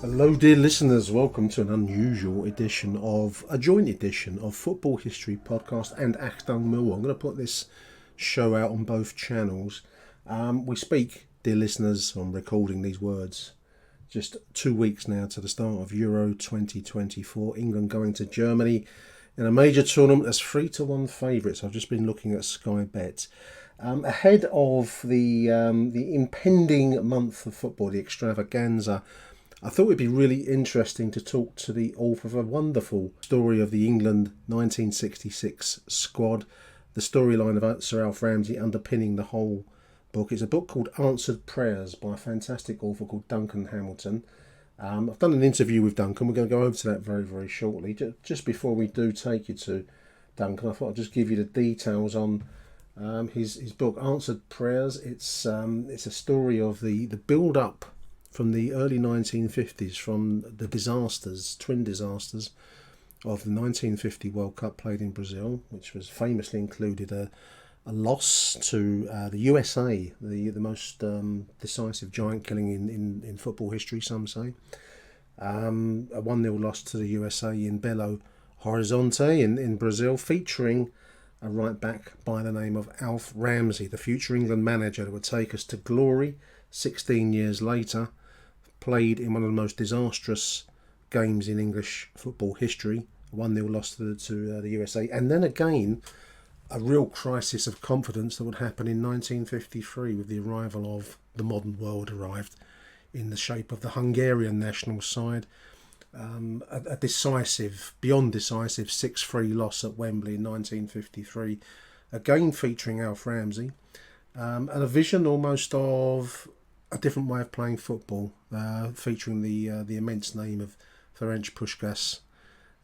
Hello, dear listeners. Welcome to an unusual edition of a joint edition of Football History Podcast and Achtung Millwall. I'm going to put this show out on both channels. We speak, dear listeners, on recording these words just 2 weeks now to the start of Euro 2024. England going to Germany in a major tournament as 3-1 favourites. I've just been looking at Sky Bet. Ahead of the impending month of football, the extravaganza, I thought it'd be really interesting to talk to the author of a wonderful story of the England 1966 squad, the storyline of Sir Alf Ramsey underpinning the whole book. It's a book called Answered Prayers by a fantastic author called Duncan Hamilton. I've done an interview with Duncan. We're going to go over to that very, very shortly. Just before we do take you to Duncan, I thought I'd just give you the details on his book, Answered Prayers. It's a story of the build-up from the early 1950s, from the twin disasters of the 1950 World Cup played in Brazil, which was famously included a loss to the USA, the most decisive giant killing in football history, some say. A 1-0 loss to the USA in Belo Horizonte in Brazil, featuring a right back by the name of Alf Ramsey, the future England manager that would take us to glory 16 years later. Played in one of the most disastrous games in English football history, a 1-0 loss to the USA, and then again a real crisis of confidence that would happen in 1953 with the arrival of the modern world arrived in the shape of the Hungarian national side. A decisive, beyond decisive 6-3 loss at Wembley in 1953, again featuring Alf Ramsey, and a vision almost of a different way of playing football, featuring the immense name of Ferenc Puskás,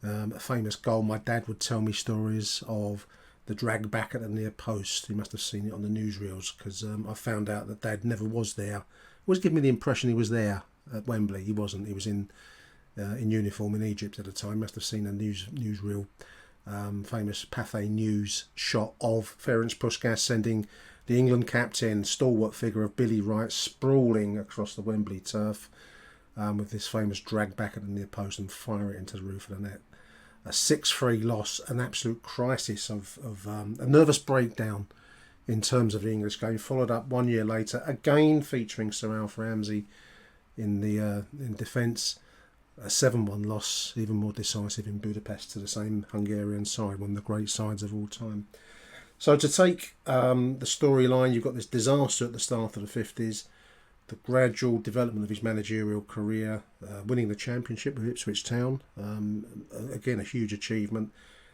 a famous goal. My dad would tell me stories of the drag back at the near post. He must have seen it on the newsreels, because I found out that Dad never was there. Always giving me the impression he was there at Wembley. He wasn't. He was in uniform in Egypt at the time. Must have seen a newsreel, famous Pathé News shot of Ferenc Puskás sending the England captain, stalwart figure of Billy Wright, sprawling across the Wembley turf with this famous drag back at the near post and fire it into the roof of the net. A 6-3 loss, an absolute crisis of a nervous breakdown in terms of the English game, followed up 1 year later, again featuring Sir Alf Ramsey in defence. A 7-1 loss, even more decisive in Budapest to the same Hungarian side, one of the great sides of all time. So to take the storyline, you've got this disaster at the start of the 50s, the gradual development of his managerial career, winning the championship with Ipswich Town, again a huge achievement,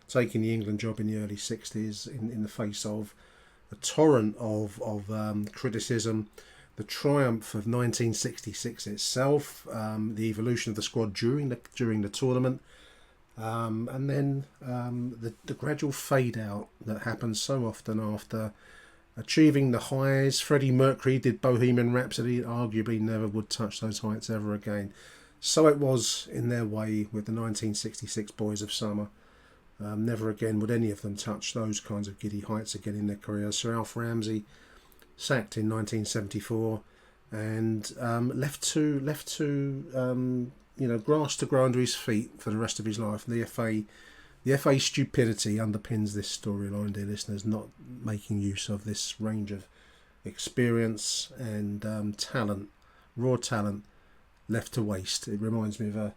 taking the England job in the early 60s in the face of a torrent of criticism, the triumph of 1966 itself, the evolution of the squad during the tournament, and then the gradual fade out that happens so often after achieving the highs. Freddie Mercury did Bohemian Rhapsody, arguably never would touch those heights ever again. So it was in their way with the 1966 Boys of Summer. Never again would any of them touch those kinds of giddy heights again in their careers. Sir Alf Ramsey sacked in 1974 and left to grass to grow under his feet for the rest of his life. The FA stupidity underpins this storyline, dear listeners, not making use of this range of experience and talent, raw talent, left to waste. It reminds me of a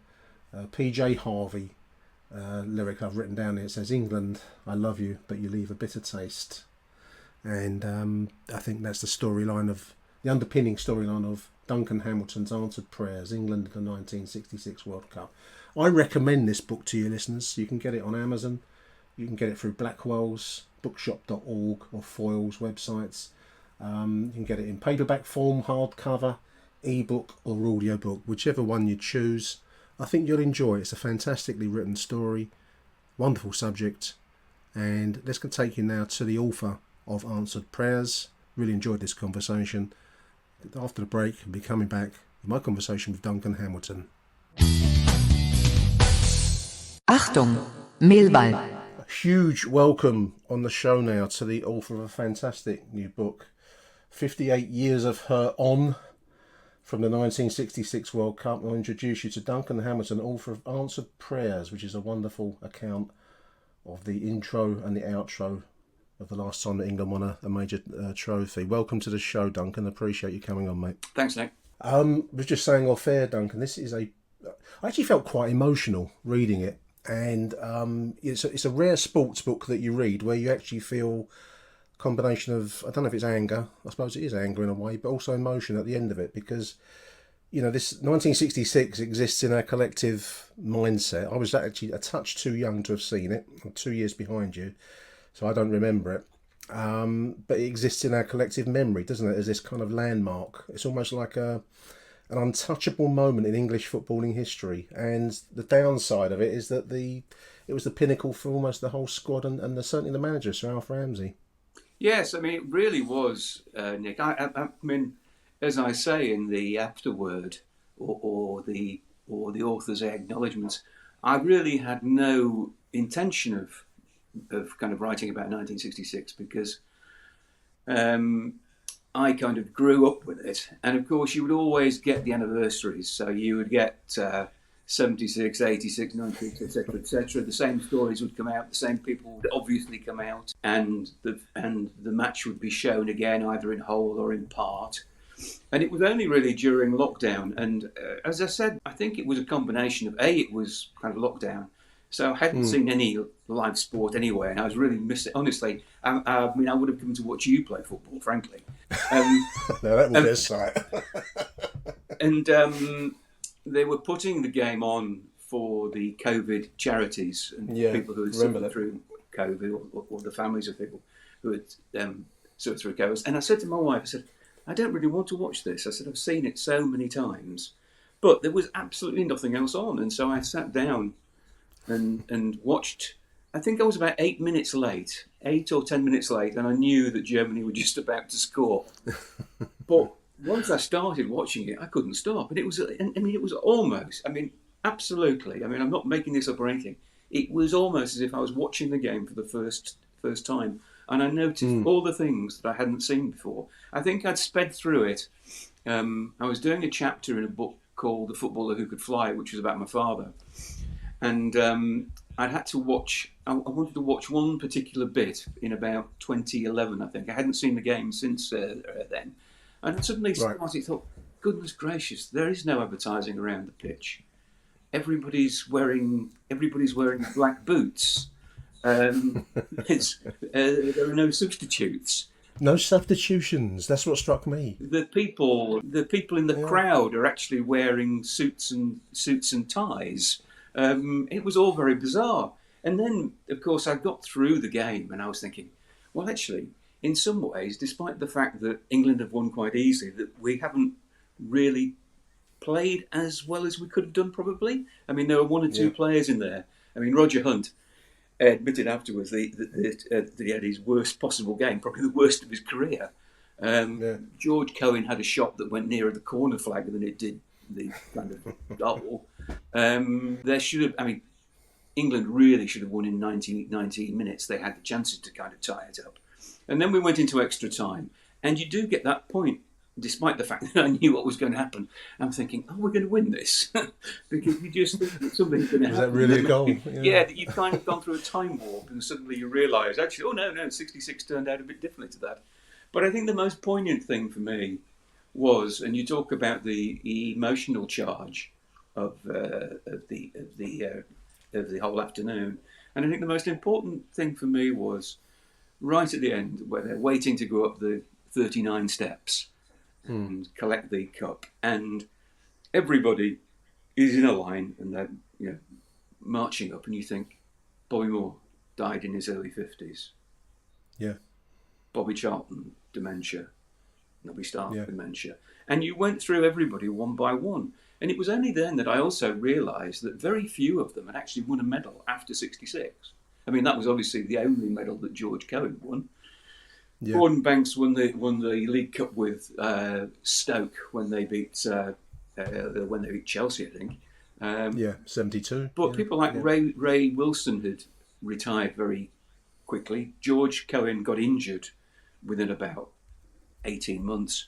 PJ Harvey lyric I've written down here. It says, "England, I love you, but you leave a bitter taste." And I think that's the underpinning storyline of Duncan Hamilton's Answered Prayers, England at the 1966 World Cup. I recommend this book to you, listeners. You can get it on Amazon. You can get it through Blackwell's, bookshop.org, or Foyle's websites. You can get it in paperback form, hardcover, ebook, or audiobook, whichever one you choose. I think you'll enjoy it. It's a fantastically written story, wonderful subject, and let's take you now to the author of Answered Prayers. Really enjoyed this conversation. After the break, I'll be coming back with my conversation with Duncan Hamilton. Achtung, Millwall. A huge welcome on the show now to the author of a fantastic new book, 58 Years of Her On, from the 1966 World Cup. I'll introduce you to Duncan Hamilton, author of Answered Prayers, which is a wonderful account of the intro and the outro of the last time that England won a major trophy. Welcome to the show, Duncan. Appreciate you coming on, mate. Thanks, Nick. I was just saying off air, Duncan, this is I actually felt quite emotional reading it. And it's a rare sports book that you read where you actually feel a combination of, I don't know if it's anger, I suppose it is anger in a way, but also emotion at the end of it, because, you know, this 1966 exists in our collective mindset. I was actually a touch too young to have seen it. I'm 2 years behind you, so I don't remember it. But it exists in our collective memory, doesn't it, as this kind of landmark. It's almost like an untouchable moment in English footballing history. And the downside of it is that it was the pinnacle for almost the whole squad and certainly the manager, Sir Alf Ramsey. Yes, I mean, it really was, Nick. I mean, as I say in the afterword or the author's acknowledgements, I really had no intention of kind of writing about 1966 because I kind of grew up with it. And of course, you would always get the anniversaries. So you would get 76, 86, 96, etc., etc. The same stories would come out. The same people would obviously come out, and the match would be shown again, either in whole or in part. And it was only really during lockdown. And as I said, I think it was a combination of it was kind of lockdown, so I hadn't seen any live sport anywhere, and I was really missing. Honestly, I mean, I would have come to watch you play football, frankly. No, that would be a sight. And they were putting the game on for the COVID charities and people who had suffered through COVID, or the families of people who had suffered through COVID. And I said to my wife, I said, I don't really want to watch this. I said, I've seen it so many times, but there was absolutely nothing else on. And so I sat down and watched. I think I was about 8 minutes late, 8 or 10 minutes late, and I knew that Germany were just about to score. But once I started watching it, I couldn't stop. And it was, absolutely. I mean, I'm not making this up or anything. It was almost as if I was watching the game for the first time. And I noticed all the things that I hadn't seen before. I think I'd sped through it. I was doing a chapter in a book called The Footballer Who Could Fly, which was about my father. And I'd had to watch, I wanted to watch one particular bit in about 2011, I think. I hadn't seen the game since then. And I suddenly thought, goodness gracious, there is no advertising around the pitch. Everybody's wearing black boots. There are no substitutes. No substitutions. That's what struck me. The people in the crowd are actually wearing suits and ties. It was all very bizarre. And then, of course, I got through the game and I was thinking, well, actually, in some ways, despite the fact that England have won quite easily, that we haven't really played as well as we could have done, probably. I mean, there were one or two players in there. I mean, Roger Hunt admitted afterwards that he had his worst possible game, probably the worst of his career. George Cohen had a shot that went nearer the corner flag than it did the kind of goal. There should have, I mean, England really should have won in 19 minutes. They had the chances to kind of tie it up. And then we went into extra time. And you do get that point, despite the fact that I knew what was going to happen. I'm thinking, we're going to win this. Because you just think that something's going to happen. Was that really a goal? Yeah, that you've kind of gone through a time warp and suddenly you realise, actually, no, 66 turned out a bit differently to that. But I think the most poignant thing for me was, and you talk about the emotional charge of the whole afternoon, and I think the most important thing for me was right at the end, where they're waiting to go up the 39 steps and collect the cup, and everybody is in a line and they're marching up, and you think Bobby Moore died in his early 50s. Yeah. Bobby Charlton, dementia. Nobby Stark, dementia. And you went through everybody one by one. And it was only then that I also realised that very few of them had actually won a medal after 66. I mean, that was obviously the only medal that George Cohen won. Yeah. Gordon Banks won the League Cup with Stoke when they beat Chelsea, I think. 72. But people like Ray Wilson had retired very quickly. George Cohen got injured within about 18 months.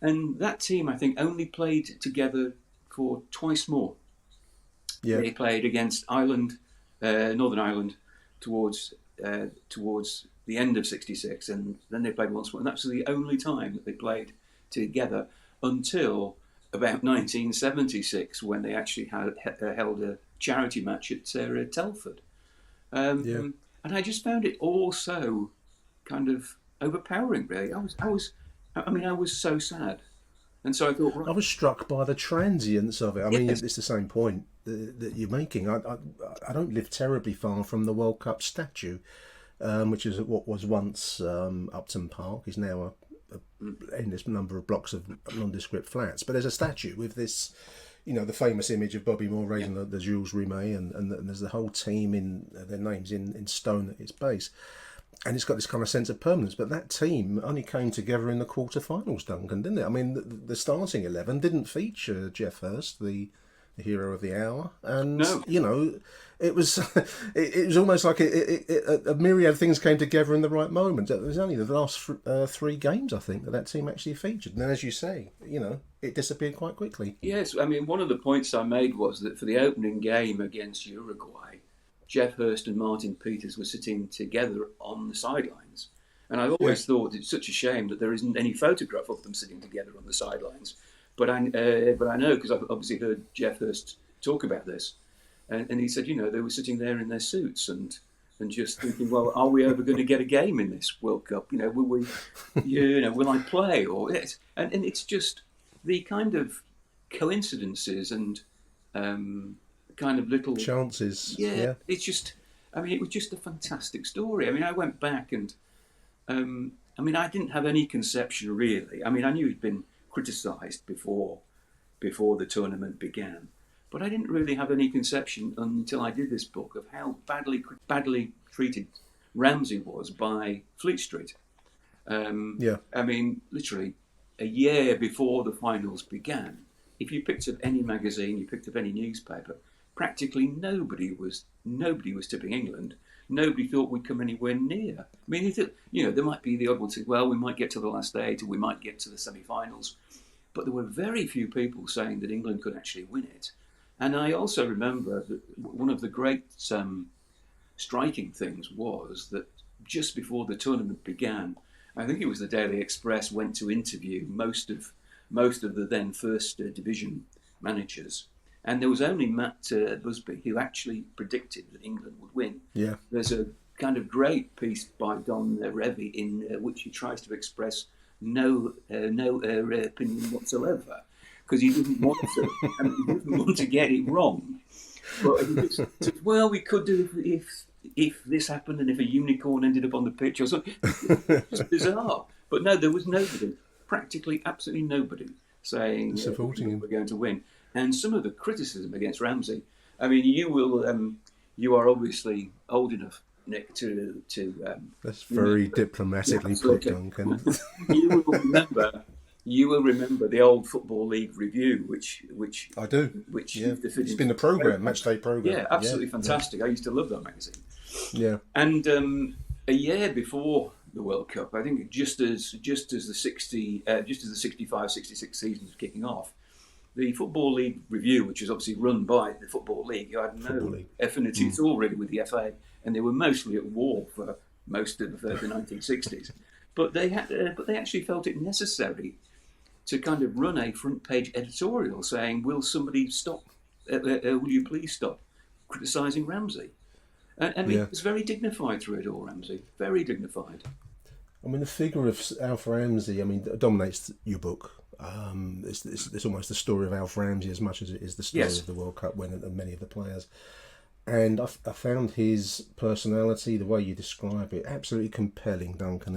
And that team, I think, only played together for twice more. Yeah. They played against Ireland, Northern Ireland, towards the end of '66, and then they played once more. And that's the only time that they played together until about 1976, when they actually held a charity match at Telford. Yeah. And I just found it all so kind of overpowering. Really, I was so sad, and so I thought, I right, was struck by the transience of it. I mean, yes, it's the same point that you're making. I don't live terribly far from the World Cup statue, which is what was once Upton Park, is now a endless number of blocks of nondescript flats. But there's a statue with this, the famous image of Bobby Moore raising the Jules Rimet, and there's the whole team in their names in stone at its base. And it's got this kind of sense of permanence. But that team only came together in the quarterfinals, Duncan, didn't it? I mean, the starting 11 didn't feature Jeff Hurst, the hero of the hour, and no. it was it was almost like a myriad of things came together in the right moment. It was only the last 3 games, I think, that team actually featured, and then, as you say, it disappeared quite quickly. Yes, I mean, one of the points I made was that for the opening game against Uruguay, Jeff Hurst and Martin Peters were sitting together on the sidelines. And I've always thought it's such a shame that there isn't any photograph of them sitting together on the sidelines. But I know, because I've obviously heard Jeff Hurst talk about this. And he said, they were sitting there in their suits and just thinking, well, are we ever going to get a game in this World Cup? Will we, will I play? And it's just the kind of coincidences and kind of little chances. Yeah, it's just, it was just a fantastic story. I went back and, I didn't have any conception really. I knew he'd been criticised before the tournament began, but I didn't really have any conception until I did this book of how badly treated Ramsey was by Fleet Street. Literally a year before the finals began, if you picked up any magazine, you picked up any newspaper, practically nobody was tipping England. Nobody thought we'd come anywhere near. You thought, there might be the odd one say, well, we might get to the last 8 or we might get to the semi-finals. But there were very few people saying that England could actually win it. And I also remember that one of the great striking things was that just before the tournament began, I think it was the Daily Express went to interview most of the then first division managers. And there was only Matt Busby who actually predicted that England would win. Yeah. There's a kind of great piece by Don Revy in which he tries to express no opinion whatsoever, because he didn't want to. He didn't want to get it wrong. But he just said, well, we could do if this happened and if a unicorn ended up on the pitch or something. It's bizarre. But no, there was nobody, practically absolutely nobody, saying supporting him. We're going to win. And some of the criticism against Ramsey, you are obviously old enough, Nick, to that's very diplomatically put, Duncan. You will remember the old Football League Review, which I do. It's been the program, match day program. Yeah, absolutely fantastic. I used to love that magazine. Yeah. And a year before the World Cup, I think just as the 65-66 season was kicking off, the Football League Review, which was obviously run by the Football League, who had no affinity at all really with the FA, and they were mostly at war for most of the 1960s. But they actually felt it necessary to kind of run a front page editorial saying, "Will somebody stop? Will you please stop criticising Ramsey?" It was very dignified through it all, Ramsey. Very dignified. The figure of Alf Ramsey, dominates your book. It's almost the story of Alf Ramsey as much as it is the story of the World Cup win and many of the players. And I found his personality, the way you describe it, absolutely compelling, Duncan.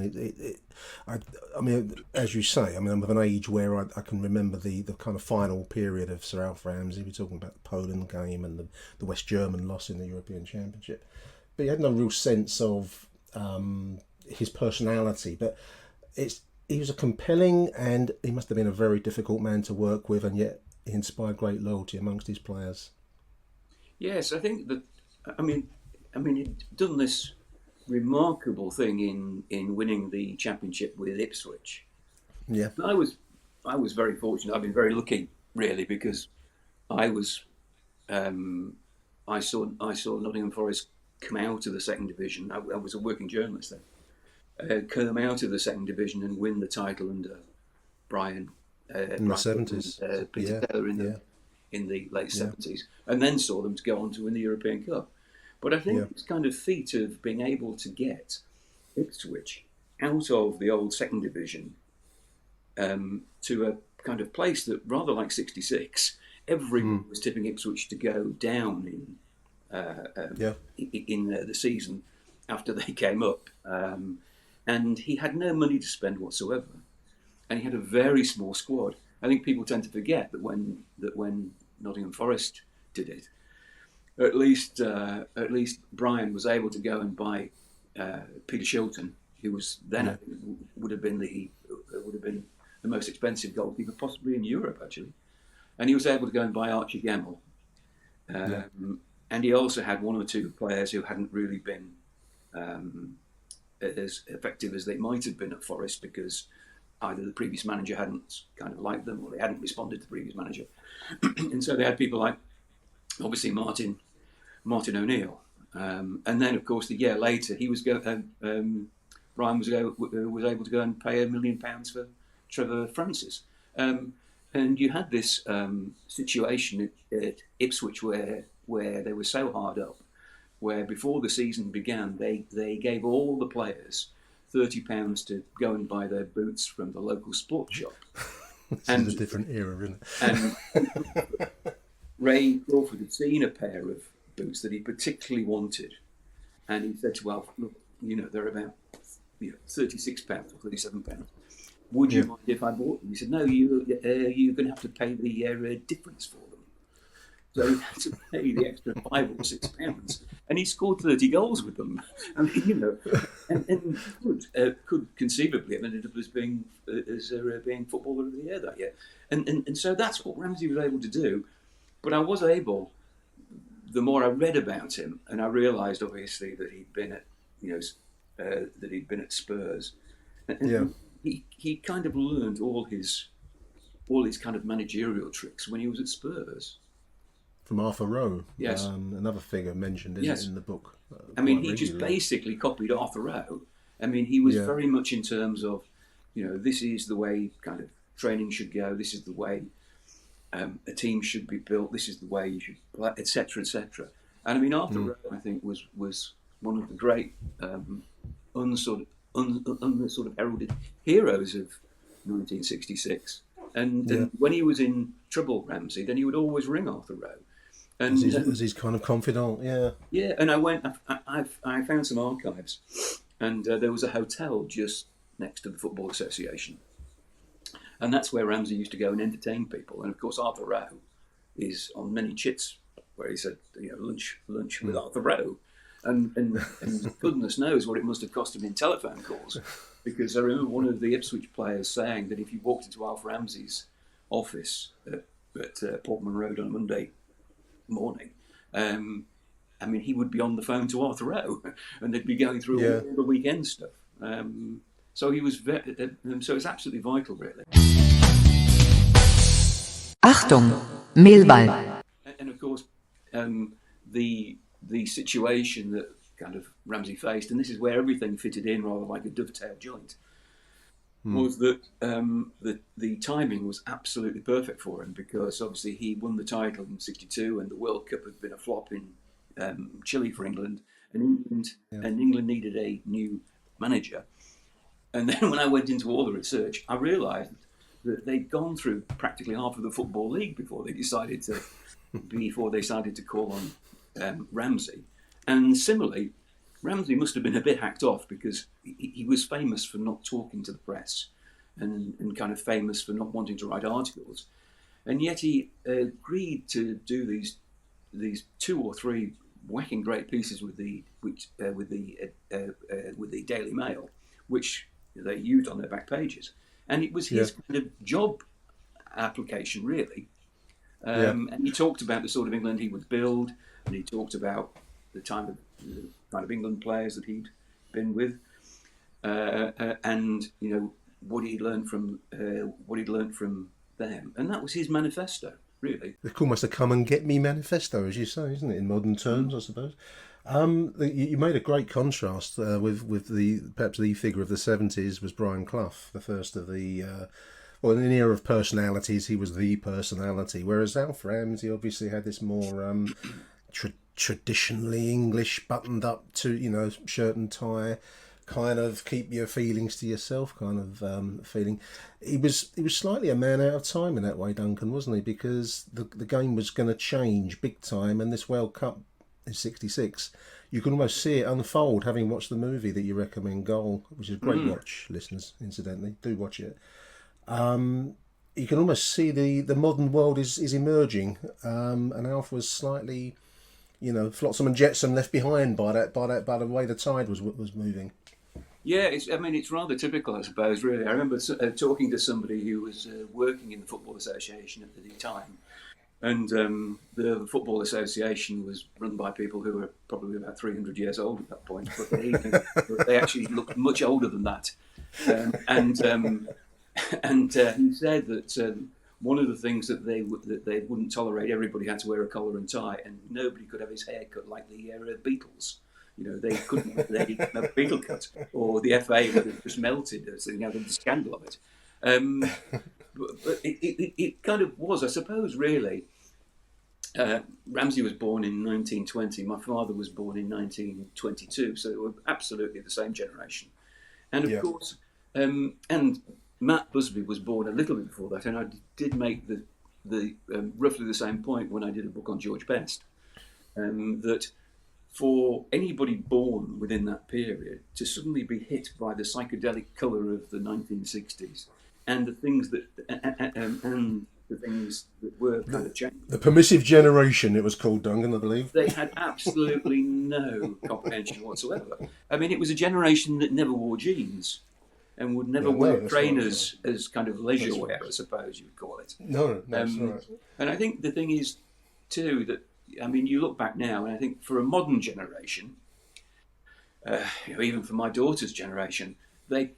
As you say, I'm of an age where I can remember the kind of final period of Sir Alf Ramsey. We're talking about the Poland game and the West German loss in the European Championship. But he had no real sense of his personality. But he was a compelling, and he must have been a very difficult man to work with, and yet he inspired great loyalty amongst his players. Yes, I think that, he'd done this remarkable thing in winning the championship with Ipswich. Yeah. I was I was very fortunate. I've been very lucky, really, because I was I saw Nottingham Forest come out of the second division. I was a working journalist then. Come out of the second division and win the title under Brian In the Brian 70s. and Peter Yeah, Taylor yeah, in the late yeah, 70s, and then saw them to go on to win the European Cup. But I yeah. think this kind of feat of being able to get Ipswich out of the old second division to a kind of place that, rather like '66, everyone was tipping Ipswich to go down Yeah. in the season after they came up. And he had no money to spend whatsoever, and he had a very small squad. I think people tend to forget that when Nottingham Forest did it, at least Brian was able to go and buy Peter Shilton, who was then Yeah. would have been the most expensive goalkeeper possibly in Europe, actually. And he was able to go and buy Archie Gemmell. Yeah. And he also had one or two players who hadn't really been as effective as they might have been at Forest, because either the previous manager hadn't kind of liked them or they hadn't responded to the previous manager. And so they had people like, obviously, Martin O'Neill. And then, of course, the year later, Brian was able to go and pay £1 million for Trevor Francis. And you had this situation at Ipswich where they were so hard up, where before the season began, they gave all the players £30 to go and buy their boots from the local sports shop. This is a different era, isn't it? And Ray Crawford had seen a pair of boots that he particularly wanted, and he said to Alf, "Look, they're about £36 or £37. Would you mind if I bought them?" He said, "No, you're going to have to pay the difference for them." So he had to pay the extra £5 or £6, and he scored 30 goals with them. I mean, and could conceivably have ended up as being footballer of the year that year. And so that's what Ramsey was able to do. But I was able, the more I read about him, and I realised obviously that he'd been at Spurs, and he kind of learned all his kind of managerial tricks when he was at Spurs. From Arthur Rowe, yes, another figure mentioned in the book. I mean, he just basically copied Arthur Rowe. I mean, he was very much in terms of, this is the way kind of training should go. This is the way a team should be built. This is the way you should play, etc., etc. And I mean, Arthur Rowe, I think, was one of the great unsort of heralded heroes of 1966. And when he was in trouble, Ramsey, then he would always ring Arthur Rowe. And as his kind of confidant, yeah. And I found some archives, and there was a hotel just next to the Football Association, and that's where Ramsey used to go and entertain people. And of course, Arthur Rowe is on many chits where he said, lunch with Arthur Rowe, and goodness knows what it must have cost him in telephone calls, because I remember one of the Ipswich players saying that if you walked into Alf Ramsey's office at Portman Road on a Monday morning, I mean, he would be on the phone to Arthur Rowe, and they'd be going through all the weekend stuff. So he was so it's absolutely vital, really. Achtung, Mehlball. And of course, the situation that kind of Ramsey faced, and this is where everything fitted in rather like a dovetail joint, was that the timing was absolutely perfect for him, because obviously he won the title in '62, and the World Cup had been a flop in Chile for England, and England needed a new manager. And then when I went into all the research, I realised that they'd gone through practically half of the Football League before they decided to call on Ramsey. And similarly, Ramsey must have been a bit hacked off, because he was famous for not talking to the press, and kind of famous for not wanting to write articles. And yet he agreed to do these 2 or 3 whacking great pieces with the Daily Mail, which they used on their back pages. And it was his kind of job application, really. And he talked about the sort of England he would build, and he talked about the kind of England players that he'd been with, and what he'd learned from them, and that was his manifesto, really. It's almost a come and get me manifesto, as you say, isn't it, in modern terms, I suppose. You made a great contrast with the perhaps the figure of the 70s was Brian Clough, the first of the well, in an era of personalities, he was the personality, whereas Alf Ramsey obviously had this more traditionally English, buttoned up to, you know, shirt and tie, kind of keep your feelings to yourself kind of feeling. He was slightly a man out of time in that way, Duncan, wasn't he? Because the game was going to change big time, and this World Cup in '66, you can almost see it unfold, having watched the movie that you recommend, Goal, which is a great watch, listeners, incidentally. Do watch it. You can almost see the modern world is emerging, and Alf was slightly, you know, flotsam and jetsam, left behind by the way the tide was moving. Yeah, it's rather typical, I suppose. Really, I remember talking to somebody who was working in the Football Association at the time, and the Football Association was run by people who were probably about 300 years old at that point, but they actually looked much older than that, and he said that one of the things that they wouldn't tolerate, everybody had to wear a collar and tie, and nobody could have his hair cut like the Beatles. You know, they couldn't have a Beatle cut, or the FA would have just melted. So, you know, the scandal of it. But it kind of was, I suppose, really. Ramsey was born in 1920. My father was born in 1922, so they were absolutely the same generation. And of course, and Matt Busby was born a little bit before that, and I did make the roughly the same point when I did a book on George Best, that for anybody born within that period to suddenly be hit by the psychedelic colour of the 1960s and the things that were kind of changing. The permissive generation, it was called, Duncan, I believe. They had absolutely no comprehension whatsoever. I mean, it was a generation that never wore jeans and would never wear trainers as kind of leisure wear, I suppose you would call it. No, that's right. And I think the thing is, too, that, I mean, you look back now, and I think for a modern generation, you know, even for my daughter's generation, they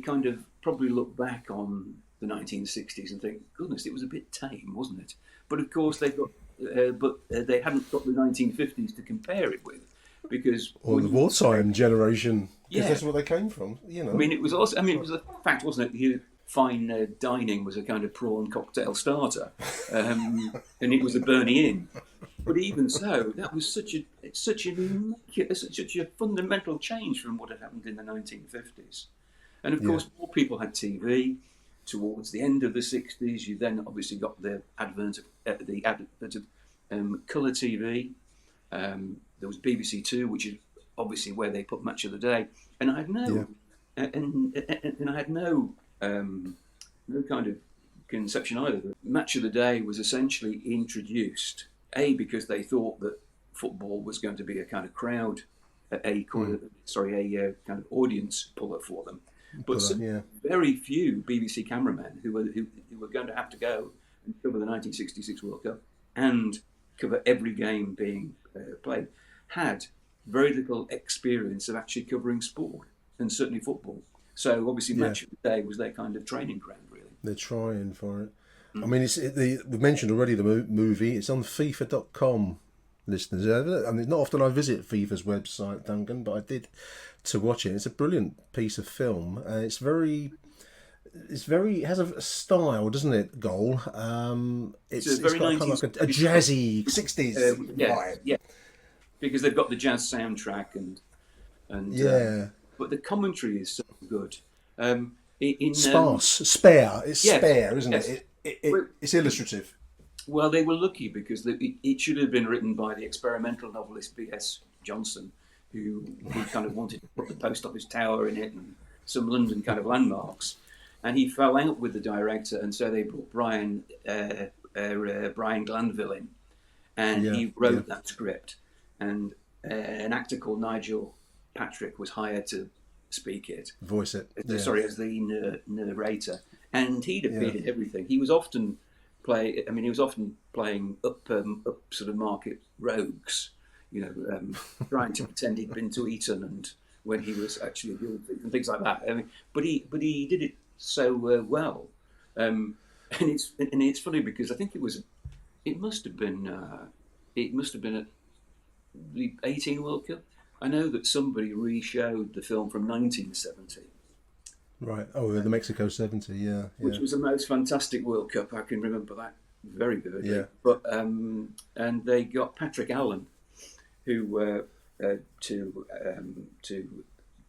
kind of probably look back on the 1960s and think, goodness, it was a bit tame, wasn't it? But of course, they hadn't got the 1950s to compare it with, because or the wartime generation, because that's where they came from. You know, I mean, it was also, I mean, it was a fact, wasn't it? Fine dining was a kind of prawn cocktail starter, and it was a Bernie Inn. But even so, that was such a fundamental change from what had happened in the 1950s. And of course, more people had TV. Towards the end of the 60s, you then obviously got the advent of colour TV. There was BBC Two, which is obviously where they put Match of the Day. And I had no, and I had no kind of conception either that Match of the Day was essentially introduced, because they thought that football was going to be a kind of crowd, a kind of audience puller for them. But very few BBC cameramen who were going to have to go and cover the 1966 World Cup and cover every game being played had very little experience of actually covering sport, and certainly football. So obviously Match of the Day was their kind of training ground, really. They're trying for it. I mean, we've mentioned already the movie. It's on FIFA.com, listeners. I mean, not often I visit FIFA's website, Duncan, but I did to watch it. It's a brilliant piece of film. It has a style, doesn't it? Goal. It's got kind of like a jazzy 60s vibe. Yeah, because they've got the jazz soundtrack and but the commentary is so good. Spare, isn't it? It's illustrative. Well, they were lucky because it should have been written by the experimental novelist V.S. Johnson, who kind of wanted to put the post office tower in it and some London kind of landmarks. And he fell out with the director, and so they brought Brian Glanville in, and he wrote that script. And an actor called Nigel Patrick was hired to speak it, voice it. As the narrator, and he'd appeared in everything. He was often playing up sort of market rogues, you know, trying to pretend he'd been to Eton and when he was actually a guilty and things like that. I mean, but he did it so well, and it's funny because I think it must have been at the 18 World Cup. I know that somebody re-showed the film from 1970. Right. Oh, the Mexico 70, yeah. Which was the most fantastic World Cup. I can remember that very vividly. Yeah. But and they got Patrick Allen, who to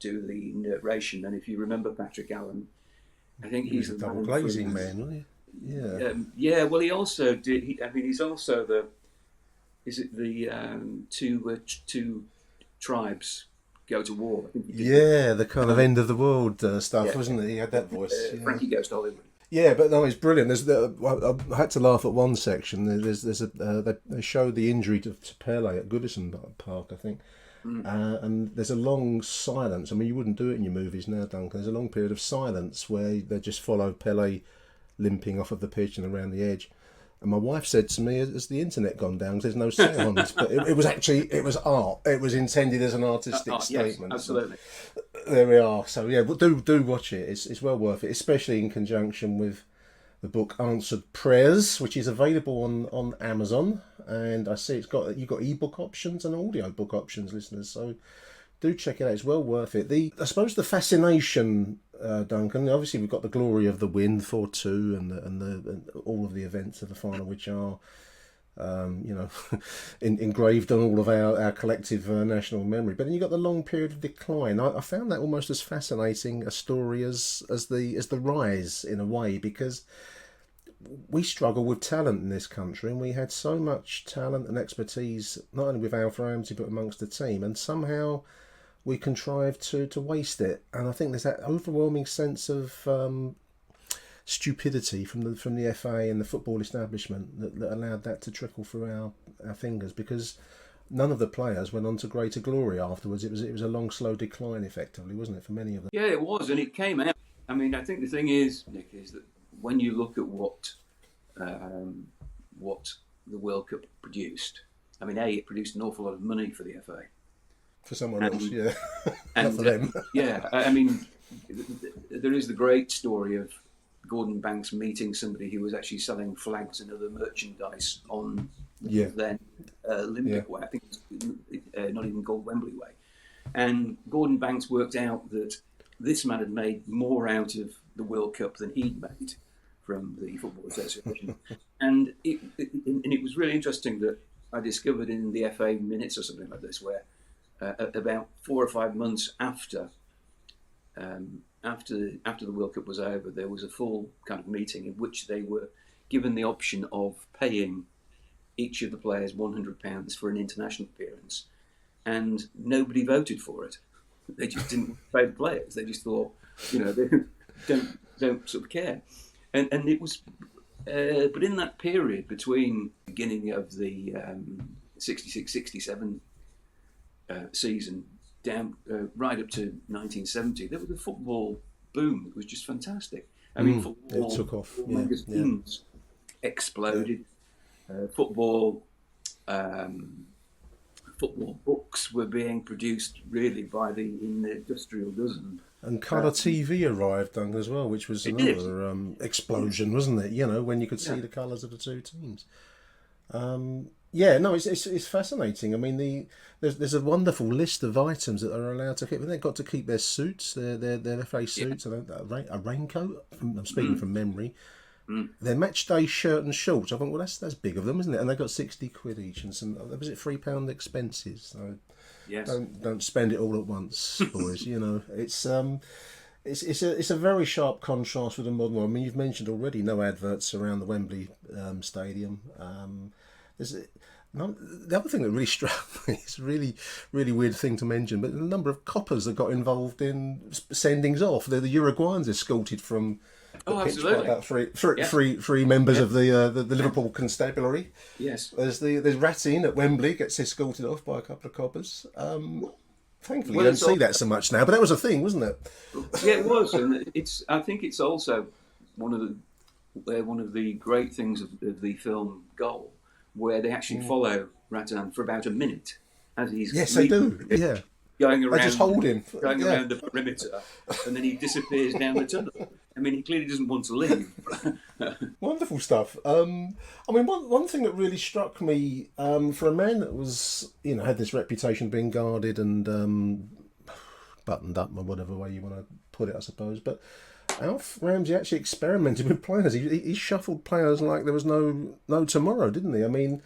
do the narration. And if you remember Patrick Allen, I think he's the double glazing man, wasn't he? Yeah. Yeah. Well, he also did. He's also the. Is it the two tribes go to war? I think he did. Yeah, the kind of end of the world stuff, wasn't it? He had that voice. Frankie Goes to Hollywood. Yeah, but no, it's brilliant. I had to laugh at one section. They show the injury to Pele at Goodison Park, I think, and there's a long silence. I mean, you wouldn't do it in your movies now, Duncan. There's a long period of silence where they just follow Pele limping off of the pitch and around the edge. And my wife said to me, "Has the internet gone down? 'Cause there's no sound." But it was art. It was intended as an artistic statement. Yes, absolutely. So there we are. So yeah, but do watch it. It's well worth it, especially in conjunction with the book Answered Prayers, which is available on Amazon. And I see you've got ebook options and audio book options, listeners. So do check it out. It's well worth it. I suppose the fascination, Duncan. Obviously, we've got the glory of the win 4-2, and all of the events of the final, which are, engraved on all of our collective national memory. But then you've got the long period of decline. I found that almost as fascinating a story as the rise, in a way, because we struggle with talent in this country, and we had so much talent and expertise, not only with Alf Ramsey but amongst the team, and somehow we contrived to waste it. And I think there's that overwhelming sense of stupidity from the FA and the football establishment that allowed that to trickle through our fingers, because none of the players went on to greater glory afterwards. It was a long, slow decline, effectively, wasn't it, for many of them? Yeah, it was, and it came out. I mean, I think the thing is, Nick, is that when you look at what the World Cup produced, I mean, it produced an awful lot of money for the FA. For someone else, yeah. And, not for them. Yeah, I mean, there is the great story of Gordon Banks meeting somebody who was actually selling flags and other merchandise on then Olympic Way. I think it's not even called Wembley Way. And Gordon Banks worked out that this man had made more out of the World Cup than he'd made from the Football Association. And it was really interesting that I discovered in the FA minutes or something like this, where about 4 or 5 months after the World Cup was over, there was a full kind of meeting in which they were given the option of paying each of the players £100 for an international appearance, and nobody voted for it. They just didn't pay the players. They just thought, they don't sort of care. And it was, but in that period between the beginning of the 66-67 season down right up to 1970, there was a football boom. It was just fantastic. I mean, football, it took off. Magazines exploded. Football books were being produced really in the industrial dozen. And colour TV arrived, Duncan, as well, which was another explosion, wasn't it? When you could see the colours of the two teams. It's fascinating. I mean, there's a wonderful list of items that are allowed to keep. They've got to keep their suits, their FA suits, a raincoat. I'm speaking from memory. Their match day shirt and shorts. I think, well, that's big of them, isn't it? And they got £60 each, and some was it £3 expenses. So yes, don't spend it all at once, boys. It's a very sharp contrast with the modern one. I mean, you've mentioned already no adverts around the Wembley stadium. The other thing that really struck me is a really, really weird thing to mention, but the number of coppers that got involved in sendings off. The Uruguayans escorted from the pitch by about three members of the Liverpool constabulary. Yes. There's Ratin at Wembley gets escorted off by a couple of coppers. Thankfully, you don't see that so much now, but that was a thing, wasn't it? Yeah, it was, and I think it's also one of the great things of the film Goal, where they actually follow Ratin for about a minute as he's they do. Yeah. going They just around, hold him. going Yeah. around the perimeter, and then he disappears down the tunnel. I mean, he clearly doesn't want to leave. Wonderful stuff. I mean, one thing that really struck me, for a man that was, had this reputation of being guarded and buttoned up, or whatever way you want to put it, I suppose. But Alf Ramsey actually experimented with players. He shuffled players like there was no tomorrow, didn't he? I mean,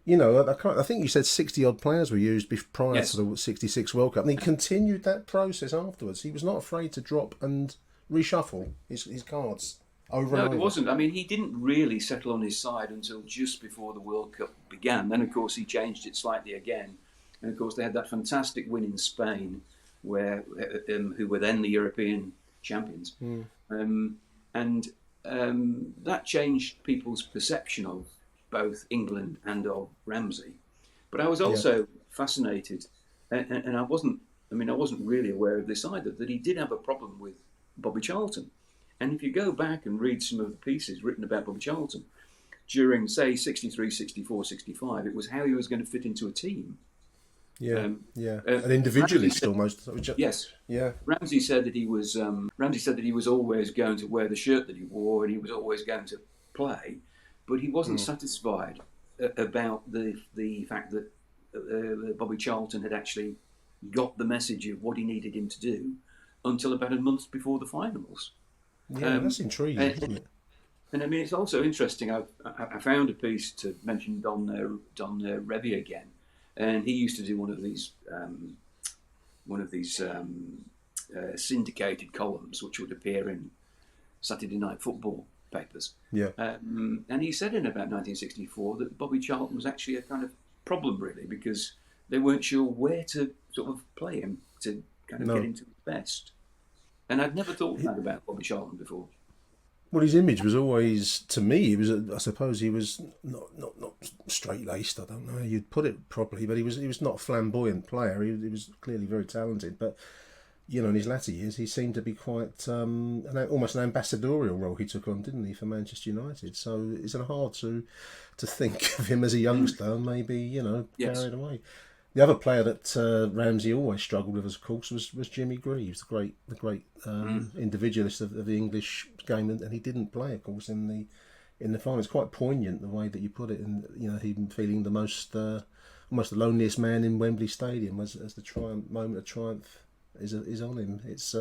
I think you said 60-odd players were used prior Yes. to the 66 World Cup. And he continued that process afterwards. He was not afraid to drop and reshuffle his cards over and No, over. it wasn't. I mean, he didn't really settle on his side until just before the World Cup began. Then, of course, he changed it slightly again. And, of course, they had that fantastic win in Spain, who were then the European champions. That changed people's perception of both England and of Ramsey. But I was also fascinated, and I wasn't really aware of this either, that he did have a problem with Bobby Charlton. And if you go back and read some of the pieces written about Bobby Charlton during, say, 63, 64, 65, it was how he was going to fit into a team. An individualist almost. Yes. Yeah. Ramsey said that he was always going to wear the shirt that he wore, and he was always going to play, but he wasn't satisfied about the fact that Bobby Charlton had actually got the message of what he needed him to do until about a month before the finals. Yeah, that's intriguing, isn't it? And I mean, it's also interesting. I found a piece to mention Don Revie again, and he used to do one of these syndicated columns, which would appear in Saturday Night Football papers. Yeah. And he said in about 1964 that Bobby Charlton was actually a kind of problem, really, because they weren't sure where to sort of play him to kind of get into his best. And I'd never thought that about Bobby Charlton before. Well, his image was always, to me, I suppose he was not straight-laced, I don't know how you'd put it properly, but he was not a flamboyant player. He was clearly very talented, but, in his latter years, he seemed to be quite, almost an ambassadorial role he took on, didn't he, for Manchester United? So it's hard to think of him as a youngster, maybe, carried away. The other player that Ramsey always struggled with, of course, was Jimmy Greaves, the great individualist of the English game, and he didn't play, of course, in the final. It's quite poignant the way that you put it, and him feeling the most, almost the loneliest man in Wembley Stadium as the moment of triumph is on him. It's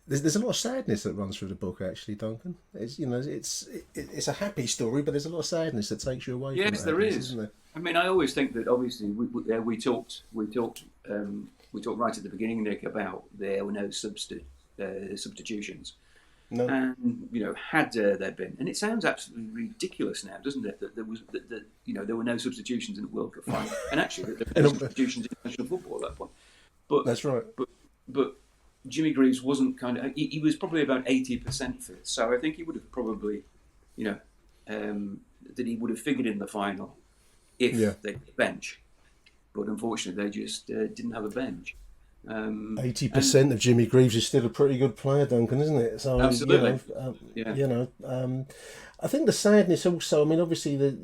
there's a lot of sadness that runs through the book, actually, Duncan. It's a happy story, but there's a lot of sadness that takes you away. Yes, from there is, is. isn't there? I mean, I always think that obviously we talked right at the beginning, Nick, about there were no substitutions. No. And had there been, and it sounds absolutely ridiculous now, doesn't it, that there were no substitutions in the World Cup final, and actually that there were no substitutions in international football at that point. But that's right. But Jimmy Greaves wasn't he was probably about 80% fit, so I think he would have probably, that he would have figured in the final if they had a bench. But unfortunately, they just didn't have a bench. 80% of Jimmy Greaves is still a pretty good player, Duncan, isn't it? So absolutely. I think the sadness also. I mean, obviously,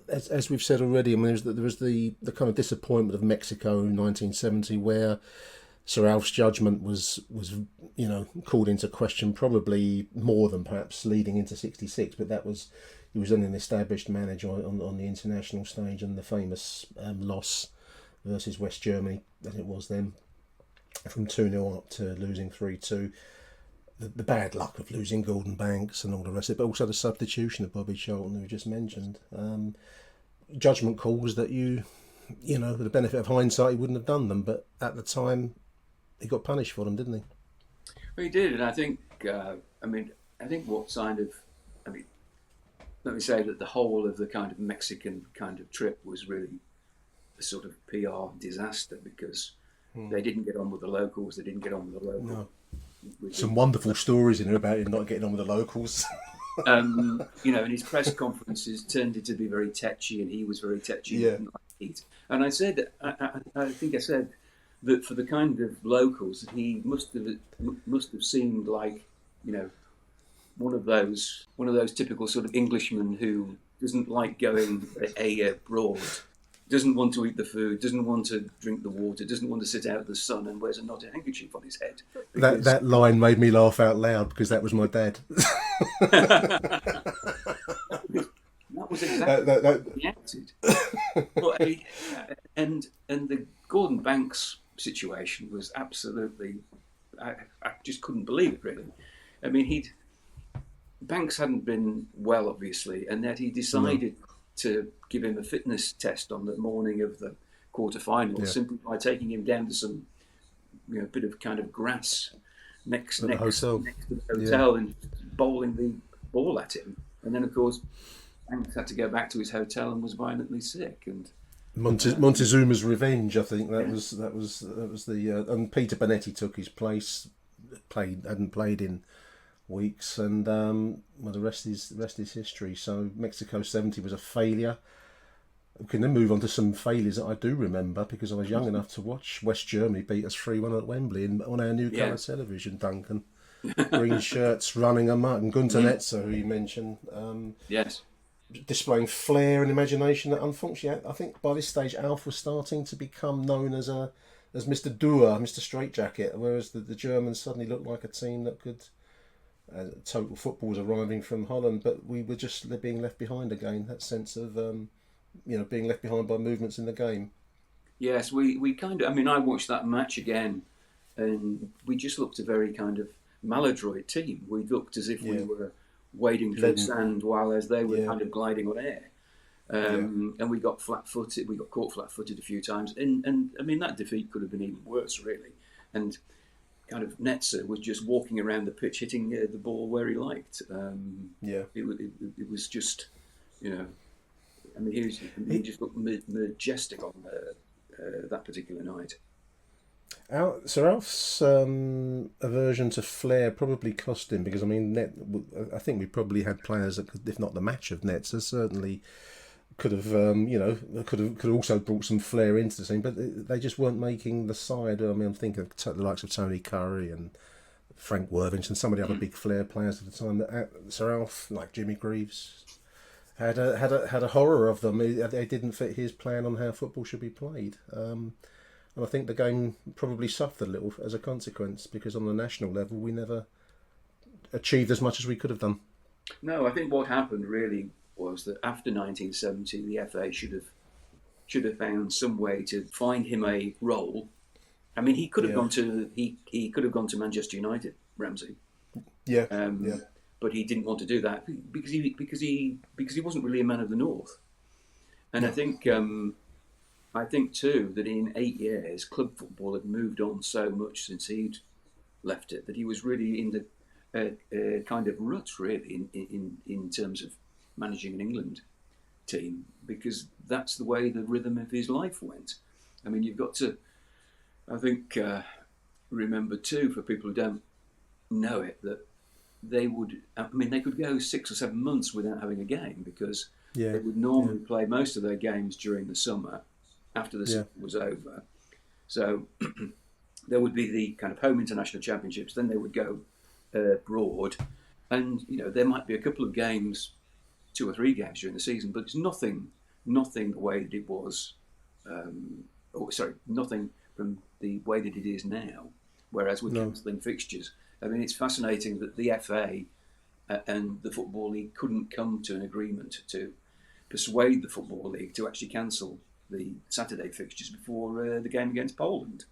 as we've said already, I mean, there was the kind of disappointment of Mexico in 1970, where Sir Alf's judgment was called into question, probably more than perhaps leading into '66. But he was only an established manager on the international stage, and the famous loss versus West Germany, as it was then, from 2-0 up to losing 3-2. The bad luck of losing Gordon Banks and all the rest of it, but also the substitution of Bobby Charlton, who we just mentioned. Judgment calls that with the benefit of hindsight, he wouldn't have done them, but at the time, he got punished for them, didn't he? Well, he did, and I think, let me say that the whole of the kind of Mexican kind of trip was really a sort of PR disaster, because they didn't get on with the locals. They didn't get on with the locals. No. Some wonderful stories in there about him not getting on with the locals. And his press conferences tended to be very tetchy, and he was very tetchy. Yeah. And I said, I think I said that for the kind of locals, he must have seemed like, one of those typical sort of Englishmen who doesn't like going abroad doesn't want to eat the food, doesn't want to drink the water, doesn't want to sit out in the sun, and wears a knotted handkerchief on his head. That line made me laugh out loud because that was my dad. That was exactly how he acted. But, and the Gordon Banks situation was absolutely, I just couldn't believe it, really. I mean, Banks hadn't been well, obviously, and that he decided to give him a fitness test on the morning of the quarterfinals, simply by taking him down to some, bit of kind of grass next to the hotel and bowling the ball at him. And then, of course, Banks had to go back to his hotel and was violently sick. And Montezuma's revenge, I think that was the and Peter Bonetti took his place. Hadn't played in weeks, and the rest is history. So Mexico '70 was a failure. We can then move on to some failures that I do remember because I was young enough to watch West Germany beat us 3-1 at Wembley on our new colour television. Duncan, green shirts running amok, and Gunter Netzer, who you mentioned, yes, displaying flair and imagination. That unfortunately, I think by this stage Alf was starting to become known as Mr. Doer, Mr. Straightjacket, whereas the Germans suddenly looked like a team that could. Total football was arriving from Holland, but we were just being left behind again. That sense of being left behind by movements in the game. Yes, we kind of. I mean, I watched that match again, and we just looked a very kind of maladroit team. We looked as if we were wading through sand while as they were kind of gliding on air. And we got flat-footed. We got caught flat-footed a few times, and I mean that defeat could have been even worse, really. And kind of Netzer was just walking around the pitch, hitting the ball where he liked. It was just, I mean, he just looked majestic on that particular night. Sir Alf's aversion to flair probably cost him because I mean, I think we probably had players that could, if not the match of Netzer, certainly could have, could also brought some flair into the team, but they just weren't making the side. I mean, I'm thinking of the likes of Tony Curry and Frank Worthington and some of the other big flair players at the time. Sir Alf, like Jimmy Greaves, had a horror of them. They didn't fit his plan on how football should be played, and I think the game probably suffered a little as a consequence because on the national level we never achieved as much as we could have done. No, I think what happened really was that after 1970, the FA should have found some way to find him a role. I mean, he could have gone to he could have gone to Manchester United, Ramsey. But he didn't want to do that because he wasn't really a man of the North. And I think too that in 8 years, club football had moved on so much since he'd left it that he was really in the kind of rut, really, in terms of managing an England team, because that's the way the rhythm of his life went. I mean, you've got to, I think, remember too, for people who don't know it, that they could go 6 or 7 months without having a game because they would normally play most of their games during the summer after the summer was over. So there would be the kind of home international championships, then they would go abroad, and there might be a couple of games, 2 or 3 games during the season, but it's nothing the way that it was, nothing from the way that it is now, whereas we're cancelling fixtures. I mean, it's fascinating that the FA and the Football League couldn't come to an agreement to persuade the Football League to actually cancel the Saturday fixtures before the game against Poland.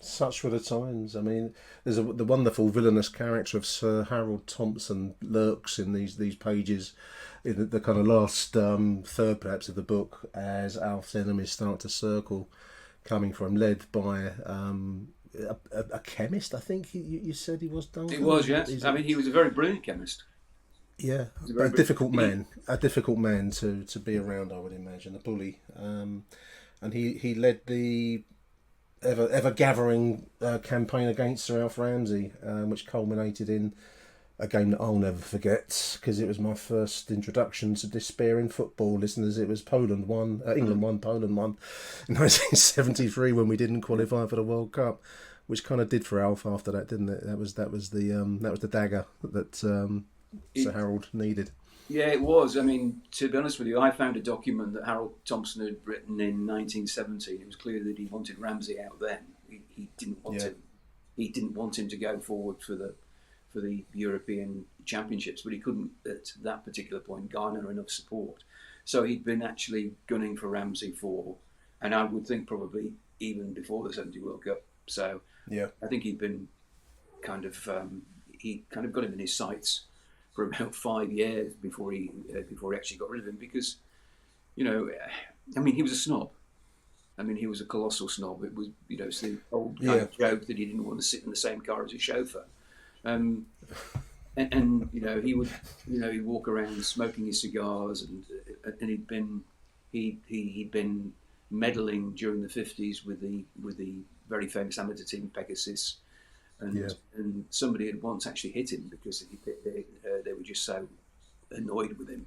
Such were the times. I mean, there's the wonderful villainous character of Sir Harold Thompson lurks in these pages, in the kind of last third perhaps of the book, as Alf's enemies start to circle, coming from, led by a chemist. I think you said he was, Duncan? He was, yes. I mean, he was a very brilliant chemist. Yeah, a difficult man to be around, I would imagine, a bully, and he led the ever gathering campaign against Sir Alf Ramsey, which culminated in a game that I'll never forget because it was my first introduction to despair in football, listeners. It was England won, Poland won in 1973 when we didn't qualify for the World Cup, which kind of did for Alf after that, didn't it? That was the dagger that Sir Harold needed. Yeah, it was. I mean, to be honest with you, I found a document that Harold Thompson had written in 1917. It was clear that he wanted Ramsey out then. He didn't want Yeah. him. He didn't want him to go forward for the European Championships, but he couldn't at that particular point garner enough support. So he'd been actually gunning for Ramsey and I would think probably even before the '70 World Cup. So Yeah. I think he'd been he kind of got him in his sights for about 5 years before he actually got rid of him because, I mean, he was a snob. I mean, he was a colossal snob. It was, it's the old kind of joke that he didn't want to sit in the same car as his chauffeur. And he would, he'd walk around smoking his cigars, and he'd been meddling during the '50s with the very famous amateur team Pegasus, and somebody had once actually hit him because they were just so annoyed with him,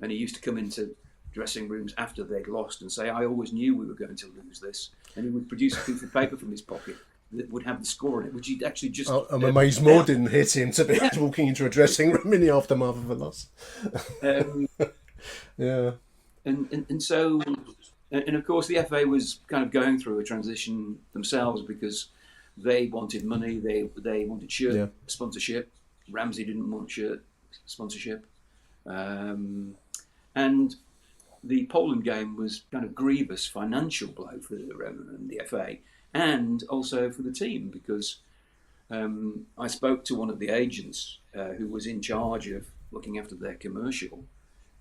and he used to come into dressing rooms after they'd lost and say, "I always knew we were going to lose this," and he would produce a piece of paper from his pocket that would have the score on it, which he'd actually just... I'm amazed more didn't hit him to be walking into a dressing room in the aftermath of a loss. Yeah. And so, and of course, the FA was kind of going through a transition themselves because they wanted money, they wanted shirt sponsorship. Ramsey didn't want shirt sponsorship. And the Poland game was kind of grievous financial blow for the FA and also for the team because I spoke to one of the agents who was in charge of looking after their commercial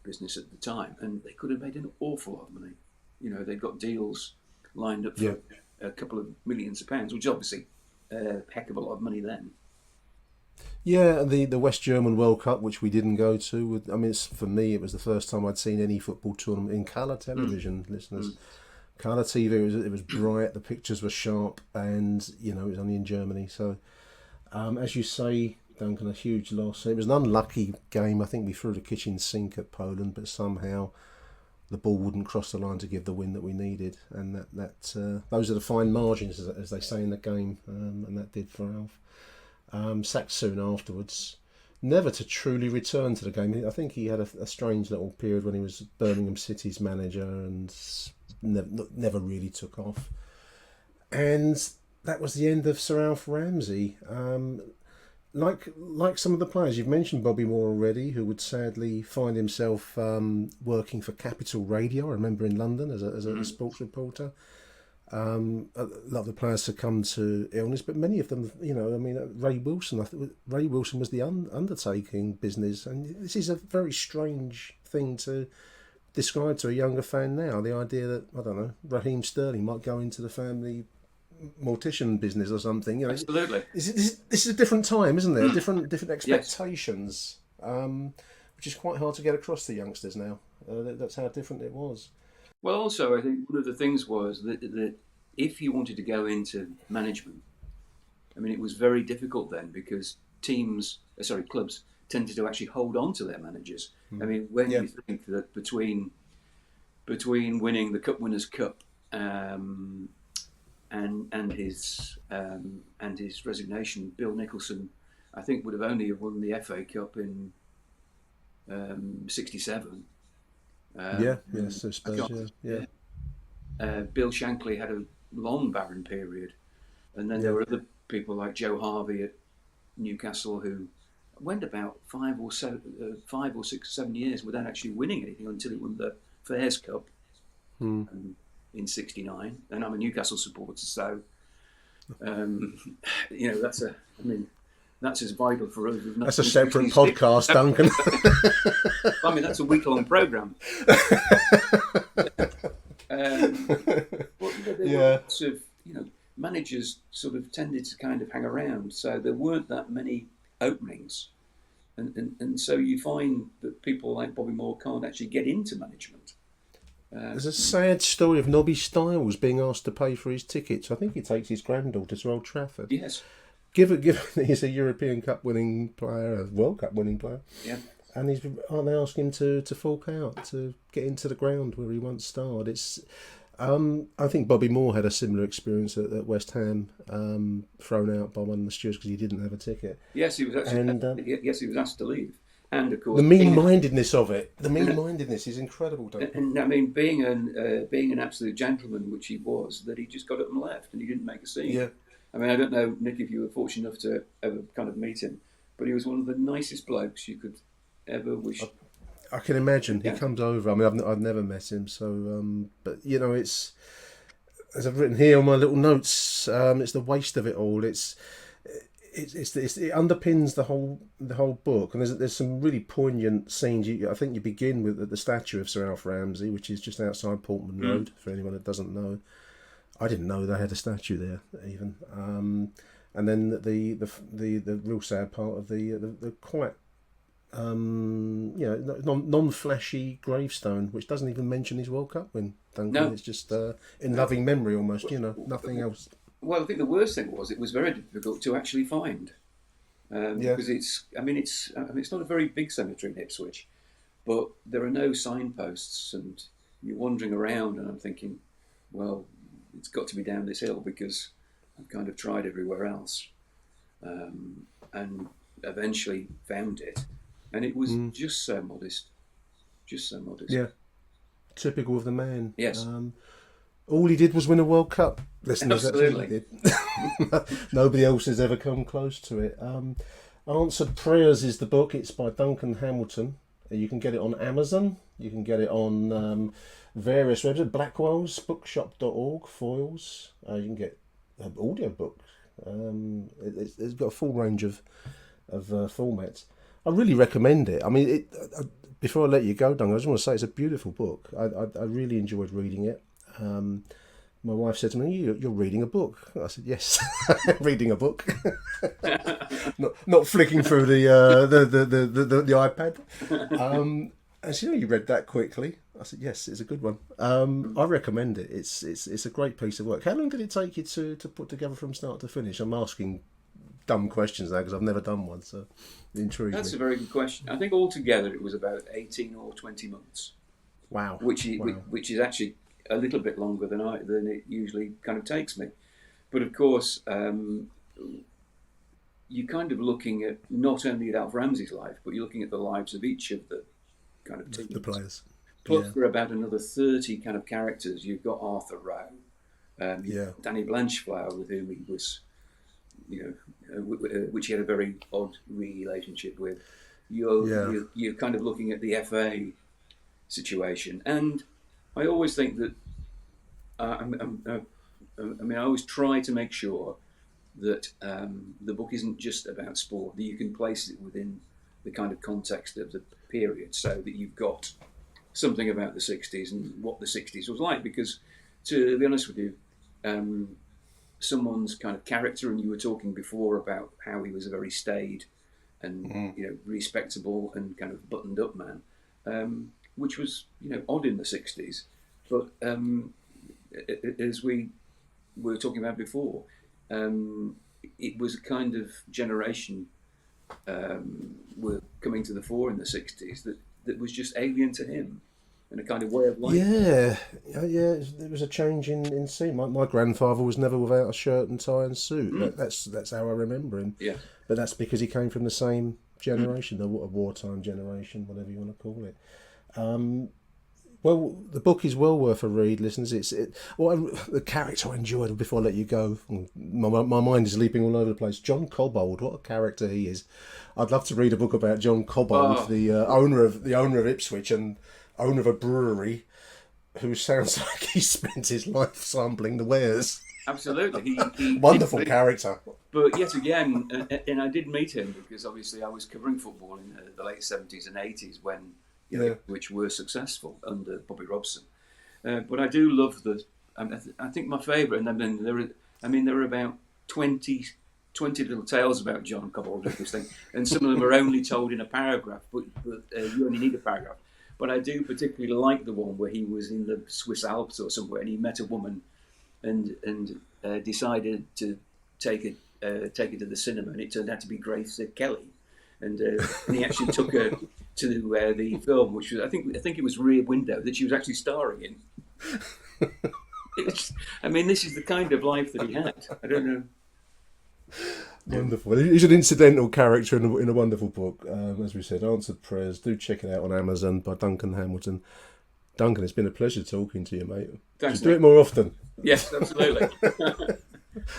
business at the time, and they could have made an awful lot of money. They'd got deals lined up for a couple of millions of pounds, which is obviously a heck of a lot of money then. Yeah, the West German World Cup, which we didn't go to. For me, it was the first time I'd seen any football tournament in colour television, listeners. Colour TV, it was bright, the pictures were sharp, and, it was only in Germany. So, as you say, Duncan, a huge loss. It was an unlucky game. I think we threw the kitchen sink at Poland, but somehow the ball wouldn't cross the line to give the win that we needed. And that those are the fine margins, as they say in the game, and that did for Alf. Sacked soon afterwards, never to truly return to the game. I think he had a strange little period when he was Birmingham City's manager and never really took off. And that was the end of Sir Alf Ramsey. Like some of the players, you've mentioned Bobby Moore already, who would sadly find himself working for Capital Radio. I remember in London as a sports reporter. A lot of the players succumbed to illness, but many of them, Ray Wilson. I think Ray Wilson was the undertaking business, and this is a very strange thing to describe to a younger fan now. The idea that, I don't know, Raheem Sterling might go into the family mortician business or something. Absolutely. This is a different time, isn't there? Different expectations, which is quite hard to get across to youngsters now. That's how different it was. Well, also, I think one of the things was that if you wanted to go into management, I mean, it was very difficult then because clubs tended to actually hold on to their managers. I mean, when you think that between winning the Cup Winners' Cup and his resignation, Bill Nicholson, I think would have only won the FA Cup in '67. Yes, I suppose, Bill Shankly had a long barren period, and then there were other people like Joe Harvey at Newcastle who went about 5 or 6, 7 years without actually winning anything until he won the Fairs Cup in '69. And I'm a Newcastle supporter, so that's as vital for us. That's a separate podcast, Duncan. I mean, that's a week-long programme. Lots of, managers sort of tended to kind of hang around, so there weren't that many openings, and so you find that people like Bobby Moore can't actually get into management. There's a sad story of Nobby Stiles being asked to pay for his tickets. I think he takes his granddaughter to Old Trafford. Yes. Given he's a European Cup winning player, a World Cup winning player. Yeah. And aren't they asking him to fork out to get into the ground where he once starred? It's, I think Bobby Moore had a similar experience at West Ham, thrown out by one of the stewards because he didn't have a ticket. Yes, he was actually. Yes, he was asked to leave. And of course, The mean-mindedness of it. The mean-mindedness is incredible, Duncan. and I mean, being an absolute gentleman, which he was, that he just got up and left, and he didn't make a scene. Yeah. I mean, I don't know, Nick, if you were fortunate enough to ever kind of meet him, but he was one of the nicest blokes you could ever wish. I can imagine. Yeah. He comes over. I mean, I've never met him, so but you know, it's, as I've written here on my little notes, it's the waste of it all. It underpins the whole book, and there's some really poignant scenes. I think you begin with the statue of Sir Alf Ramsey, which is just outside Portman Road. For anyone that doesn't know, I didn't know they had a statue there even. And then the real sad part of the quite non-flashy gravestone, which doesn't even mention his World Cup win. Duncan. No. It's just in loving memory almost. Nothing else. Well, I think the worst thing was it was very difficult to actually find, because it's not a very big cemetery in Ipswich, but there are no signposts, and you're wandering around, and I'm thinking, well, it's got to be down this hill because I've kind of tried everywhere else, and eventually found it, and it was just so modest. Yeah, typical of the man. Yes. All he did was win a World Cup. Listeners, absolutely. Nobody else has ever come close to it. Answered Prayers is the book. It's by Duncan Hamilton. You can get it on Amazon. You can get it on various websites. Blackwell's, bookshop.org, Foils. You can get an audio book. It's got a full range of formats. I really recommend it. I mean, before I let you go, Duncan, I just want to say it's a beautiful book. I really enjoyed reading it. My wife said to me, "You're reading a book." I said, "Yes, reading a book, not flicking through the iPad." And she said, "You read that quickly?" I said, "Yes, it's a good one. I recommend it. It's a great piece of work." How long did it take you to put together from start to finish? I'm asking dumb questions now because I've never done one, so intriguing. That's a very good question. I think altogether it was about 18 or 20 months. Wow. Which is actually a little bit longer than it usually kind of takes me. But of course, you're kind of looking at not only at Alf Ramsey's life, but you're looking at the lives of each of the kind of teams. The players. Plus, for about another 30 kind of characters, you've got Arthur Rowe, Danny Blanchflower, with whom he was, which he had a very odd relationship with. You're kind of looking at the FA situation, and I always think that I always try to make sure that the book isn't just about sport, that you can place it within the kind of context of the period, so that you've got something about the 60s and what the 60s was like. Because, to be honest with you, someone's kind of character, and you were talking before about how he was a very staid and respectable and kind of buttoned up man, which was odd in the 60s. But as we were talking about before, it was a kind of generation were coming to the fore in the 60s that was just alien to him, and a kind of way of life. There was a change in scene. My grandfather was never without a shirt and tie and suit. That's how I remember him. Yeah. But that's because he came from the same generation, a wartime generation, whatever you want to call it. Well, the book is well worth a read, listeners. The character I enjoyed, before I let you go, my mind is leaping all over the place. John Cobbold, what a character he is! I'd love to read a book about John Cobbold, the owner of Ipswich and owner of a brewery, who sounds like he spent his life sampling the wares. Absolutely, he wonderful character. But yet again, and I did meet him because obviously I was covering football in the late 70s and 80s when. Which were successful under Bobby Robson, but I do love I think my favourite, and then there are about 20 little tales about John Cobbold, this thing, and some of them are only told in a paragraph, but you only need a paragraph. But I do particularly like the one where he was in the Swiss Alps or somewhere, and he met a woman, and decided to take it to the cinema, and it turned out to be Grace Kelly. And he actually took her to the film, which was I think it was Rear Window, that she was actually starring in. This is the kind of life that he had. I don't know. Wonderful. He's an incidental character in a wonderful book. As we said, Answered Prayers. Do check it out on Amazon by Duncan Hamilton. Duncan, it's been a pleasure talking to you, mate. Thanks, Do it more often. Yes, absolutely.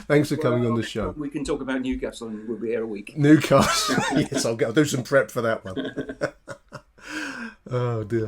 Thanks for coming on the show. We can talk about Newcastle and we'll be here a week. Newcastle. Yes, I'll do some prep for that one. Oh, dear.